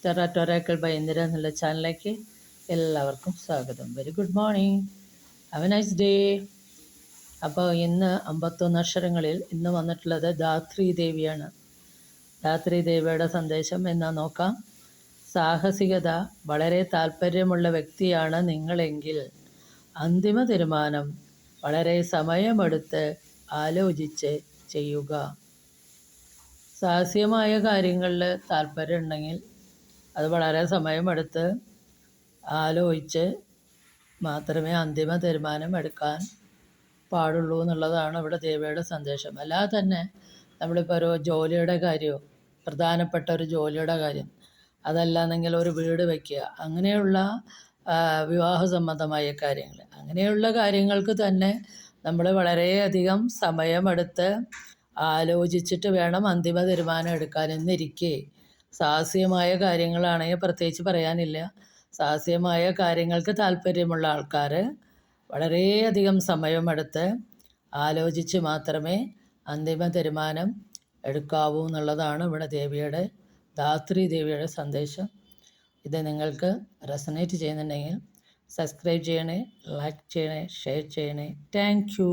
ടെറാറ്റോറാക്കൾ by Indira എന്നുള്ള ചാനലിലേക്ക് എല്ലാവർക്കും സ്വാഗതം. Very good morning, have A nice day. അപ്പോൾ ഇന്ന് 51 അക്ഷരങ്ങളിൽ ഇന്ന് വന്നിട്ടുള്ളത് ധാത്രി ദേവിയാണ്. ധാത്രി ദേവിയുടെ സന്ദേശം എന്നാ നോക്കാം. സാഹസികത വളരെ താല്പര്യമുള്ള വ്യക്തിയാണ് നിങ്ങളെങ്കിൽ അന്തിമ തീരുമാനം വളരെ സമയമെടുത്ത് ആലോചിച്ച് ചെയ്യുക. സാഹസികമായ കാര്യങ്ങളിൽ താല്പര്യം ഉണ്ടെങ്കിൽ അത് വളരെ സമയമെടുത്ത് ആലോചിച്ച് മാത്രമേ അന്തിമ തീരുമാനം എടുക്കാൻ പാടുള്ളൂ എന്നുള്ളതാണ് ഇവിടെ ദേവിയുടെ സന്ദേശം. അല്ലാതെ തന്നെ നമ്മളിപ്പോൾ ഒരു ജോലിയുടെ കാര്യമോ പ്രധാനപ്പെട്ട ഒരു ജോലിയുടെ കാര്യം, അതല്ലാന്നെങ്കിൽ ഒരു വീട് വയ്ക്കുക, അങ്ങനെയുള്ള വിവാഹ സംബന്ധമായ കാര്യങ്ങൾ, അങ്ങനെയുള്ള കാര്യങ്ങൾക്ക് തന്നെ നമ്മൾ വളരെയധികം സമയമെടുത്ത് ആലോചിച്ചിട്ട് വേണം അന്തിമ തീരുമാനം എടുക്കാൻ. എന്നിരിക്കെ സാഹസികമായ കാര്യങ്ങളാണെങ്കിൽ പ്രത്യേകിച്ച് പറയാനില്ല. സാഹസികമായ കാര്യങ്ങൾക്ക് താല്പര്യമുള്ള ആൾക്കാർ വളരെയധികം സമയമെടുത്ത് ആലോചിച്ച് മാത്രമേ അന്തിമ തീരുമാനം എടുക്കാവൂ എന്നുള്ളതാണ് ഇവിടെ ധാത്രി ദേവിയുടെ സന്ദേശം. ഇത് നിങ്ങൾക്ക് റെസണേറ്റ് ചെയ്യുന്നുണ്ടെങ്കിൽ സബ്സ്ക്രൈബ് ചെയ്യണേ, ലൈക്ക് ചെയ്യണേ, ഷെയർ ചെയ്യണേ. Thank you.